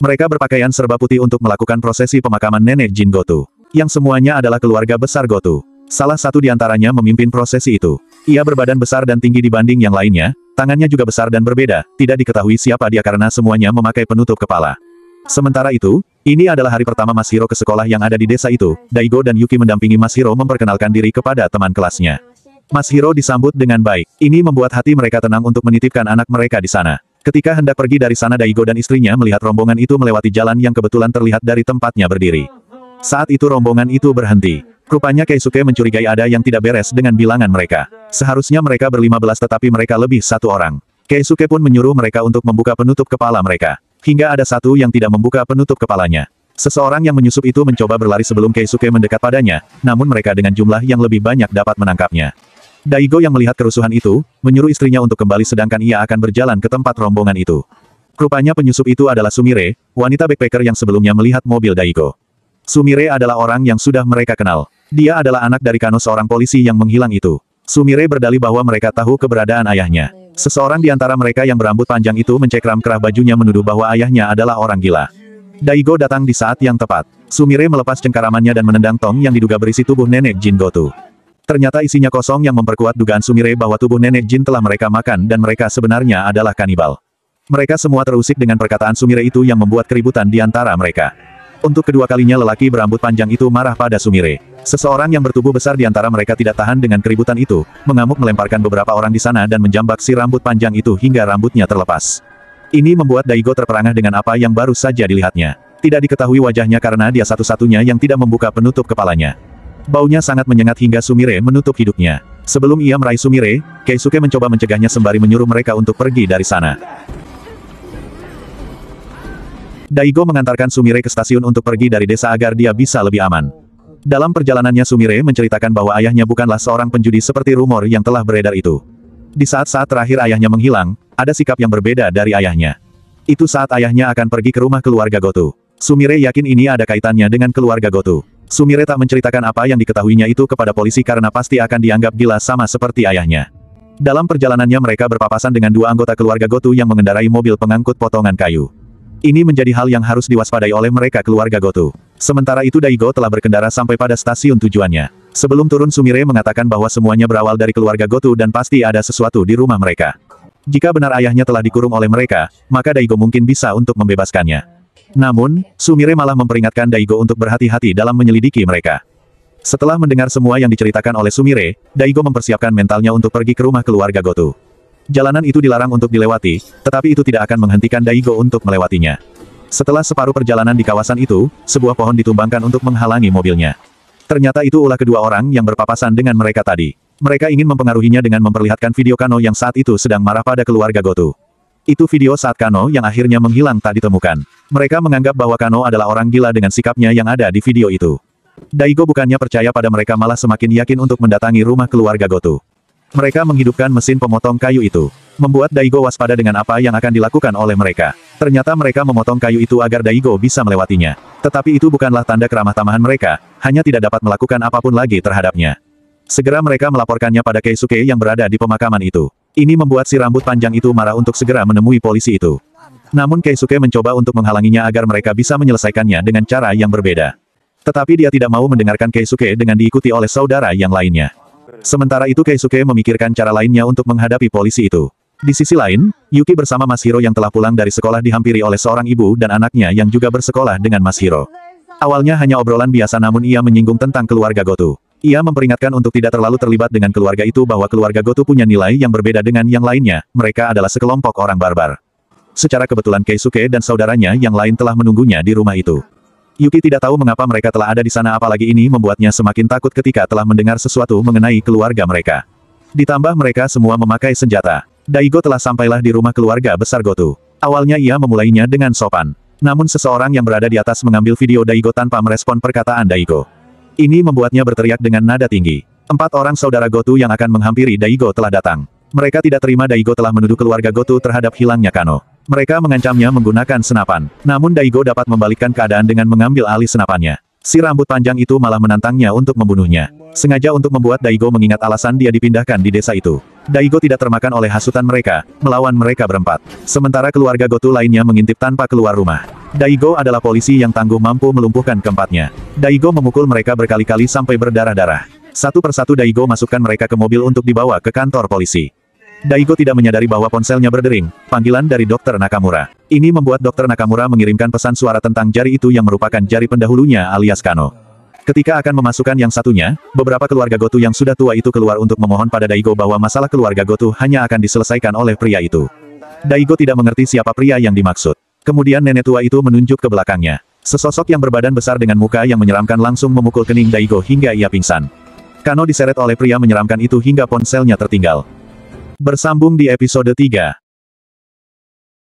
Mereka berpakaian serba putih untuk melakukan prosesi pemakaman nenek Jin Gotu, yang semuanya adalah keluarga besar Gotu. Salah satu di antaranya memimpin prosesi itu. Ia berbadan besar dan tinggi dibanding yang lainnya, tangannya juga besar dan berbeda, tidak diketahui siapa dia karena semuanya memakai penutup kepala. Sementara itu, ini adalah hari pertama Mas Hiro ke sekolah yang ada di desa itu. Daigo dan Yuki mendampingi Mas Hiro memperkenalkan diri kepada teman kelasnya. Mas Hiro disambut dengan baik. Ini membuat hati mereka tenang untuk menitipkan anak mereka di sana. Ketika hendak pergi dari sana, Daigo dan istrinya melihat rombongan itu melewati jalan yang kebetulan terlihat dari tempatnya berdiri. Saat itu rombongan itu berhenti. Rupanya Keisuke mencurigai ada yang tidak beres dengan bilangan mereka. Seharusnya mereka ber-15 tetapi mereka lebih satu orang. Keisuke pun menyuruh mereka untuk membuka penutup kepala mereka. Hingga ada satu yang tidak membuka penutup kepalanya. Seseorang yang menyusup itu mencoba berlari sebelum Keisuke mendekat padanya, namun mereka dengan jumlah yang lebih banyak dapat menangkapnya. Daigo yang melihat kerusuhan itu, menyuruh istrinya untuk kembali sedangkan ia akan berjalan ke tempat rombongan itu. Rupanya penyusup itu adalah Sumire, wanita backpacker yang sebelumnya melihat mobil Daigo. Sumire adalah orang yang sudah mereka kenal. Dia adalah anak dari Kano, seorang polisi yang menghilang itu. Sumire berdalih bahwa mereka tahu keberadaan ayahnya. Seseorang di antara mereka yang berambut panjang itu mencekram kerah bajunya menuduh bahwa ayahnya adalah orang gila. Daigo datang di saat yang tepat. Sumire melepas cengkaramannya dan menendang tong yang diduga berisi tubuh nenek Jin Gotu. Ternyata isinya kosong yang memperkuat dugaan Sumire bahwa tubuh nenek Jin telah mereka makan dan mereka sebenarnya adalah kanibal. Mereka semua terusik dengan perkataan Sumire itu yang membuat keributan di antara mereka. Untuk kedua kalinya lelaki berambut panjang itu marah pada Sumire. Seseorang yang bertubuh besar di antara mereka tidak tahan dengan keributan itu, mengamuk melemparkan beberapa orang di sana dan menjambak si rambut panjang itu hingga rambutnya terlepas. Ini membuat Daigo terperangah dengan apa yang baru saja dilihatnya. Tidak diketahui wajahnya karena dia satu-satunya yang tidak membuka penutup kepalanya. Baunya sangat menyengat hingga Sumire menutup hidupnya. Sebelum ia meraih Sumire, Keisuke mencoba mencegahnya sembari menyuruh mereka untuk pergi dari sana. Daigo mengantarkan Sumire ke stasiun untuk pergi dari desa agar dia bisa lebih aman. Dalam perjalanannya Sumire menceritakan bahwa ayahnya bukanlah seorang penjudi seperti rumor yang telah beredar itu. Di saat-saat terakhir ayahnya menghilang, ada sikap yang berbeda dari ayahnya. Itu saat ayahnya akan pergi ke rumah keluarga Gotu. Sumire yakin ini ada kaitannya dengan keluarga Gotu. Sumire tak menceritakan apa yang diketahuinya itu kepada polisi karena pasti akan dianggap gila sama seperti ayahnya. Dalam perjalanannya mereka berpapasan dengan dua anggota keluarga Gotu yang mengendarai mobil pengangkut potongan kayu. Ini menjadi hal yang harus diwaspadai oleh mereka keluarga Gotu. Sementara itu Daigo telah berkendara sampai pada stasiun tujuannya. Sebelum turun Sumire mengatakan bahwa semuanya berawal dari keluarga Gotu dan pasti ada sesuatu di rumah mereka. Jika benar ayahnya telah dikurung oleh mereka, maka Daigo mungkin bisa untuk membebaskannya. Namun, Sumire malah memperingatkan Daigo untuk berhati-hati dalam menyelidiki mereka. Setelah mendengar semua yang diceritakan oleh Sumire, Daigo mempersiapkan mentalnya untuk pergi ke rumah keluarga Gotu. Jalanan itu dilarang untuk dilewati, tetapi itu tidak akan menghentikan Daigo untuk melewatinya. Setelah separuh perjalanan di kawasan itu, sebuah pohon ditumbangkan untuk menghalangi mobilnya. Ternyata itu ulah kedua orang yang berpapasan dengan mereka tadi. Mereka ingin mempengaruhinya dengan memperlihatkan video Kano yang saat itu sedang marah pada keluarga Gotu. Itu video saat Kano yang akhirnya menghilang tak ditemukan. Mereka menganggap bahwa Kano adalah orang gila dengan sikapnya yang ada di video itu. Daigo bukannya percaya pada mereka malah semakin yakin untuk mendatangi rumah keluarga Gotu. Mereka menghidupkan mesin pemotong kayu itu. Membuat Daigo waspada dengan apa yang akan dilakukan oleh mereka. Ternyata mereka memotong kayu itu agar Daigo bisa melewatinya. Tetapi itu bukanlah tanda keramah tamahan mereka, hanya tidak dapat melakukan apapun lagi terhadapnya. Segera mereka melaporkannya pada Keisuke yang berada di pemakaman itu. Ini membuat si rambut panjang itu marah untuk segera menemui polisi itu. Namun Keisuke mencoba untuk menghalanginya agar mereka bisa menyelesaikannya dengan cara yang berbeda. Tetapi dia tidak mau mendengarkan Keisuke dengan diikuti oleh saudara yang lainnya. Sementara itu Keisuke memikirkan cara lainnya untuk menghadapi polisi itu. Di sisi lain, Yuki bersama Mas Hiro yang telah pulang dari sekolah dihampiri oleh seorang ibu dan anaknya yang juga bersekolah dengan Mas Hiro. Awalnya hanya obrolan biasa namun ia menyinggung tentang keluarga Gotu. Ia memperingatkan untuk tidak terlalu terlibat dengan keluarga itu bahwa keluarga Gotu punya nilai yang berbeda dengan yang lainnya, mereka adalah sekelompok orang barbar. Secara kebetulan Keisuke dan saudaranya yang lain telah menunggunya di rumah itu. Yuki tidak tahu mengapa mereka telah ada di sana apalagi ini membuatnya semakin takut ketika telah mendengar sesuatu mengenai keluarga mereka. Ditambah mereka semua memakai senjata. Daigo telah sampailah di rumah keluarga besar Gotu. Awalnya ia memulainya dengan sopan. Namun seseorang yang berada di atas mengambil video Daigo tanpa merespon perkataan Daigo. Ini membuatnya berteriak dengan nada tinggi. 4 orang saudara Gotu yang akan menghampiri Daigo telah datang. Mereka tidak terima Daigo telah menuduh keluarga Gotu terhadap hilangnya Kano. Mereka mengancamnya menggunakan senapan. Namun Daigo dapat membalikkan keadaan dengan mengambil alih senapannya. Si rambut panjang itu malah menantangnya untuk membunuhnya. Sengaja untuk membuat Daigo mengingat alasan dia dipindahkan di desa itu. Daigo tidak termakan oleh hasutan mereka, melawan mereka berempat. Sementara keluarga Gotu lainnya mengintip tanpa keluar rumah. Daigo adalah polisi yang tangguh mampu melumpuhkan keempatnya. Daigo memukul mereka berkali-kali sampai berdarah-darah. Satu persatu Daigo masukkan mereka ke mobil untuk dibawa ke kantor polisi. Daigo tidak menyadari bahwa ponselnya berdering, panggilan dari Dr. Nakamura. Ini membuat Dr. Nakamura mengirimkan pesan suara tentang jari itu yang merupakan jari pendahulunya alias Kano. Ketika akan memasukkan yang satunya, beberapa keluarga Goto yang sudah tua itu keluar untuk memohon pada Daigo bahwa masalah keluarga Goto hanya akan diselesaikan oleh pria itu. Daigo tidak mengerti siapa pria yang dimaksud. Kemudian nenek tua itu menunjuk ke belakangnya. Sesosok yang berbadan besar dengan muka yang menyeramkan langsung memukul kening Daigo hingga ia pingsan. Kano diseret oleh pria menyeramkan itu hingga ponselnya tertinggal. Bersambung di episode 3.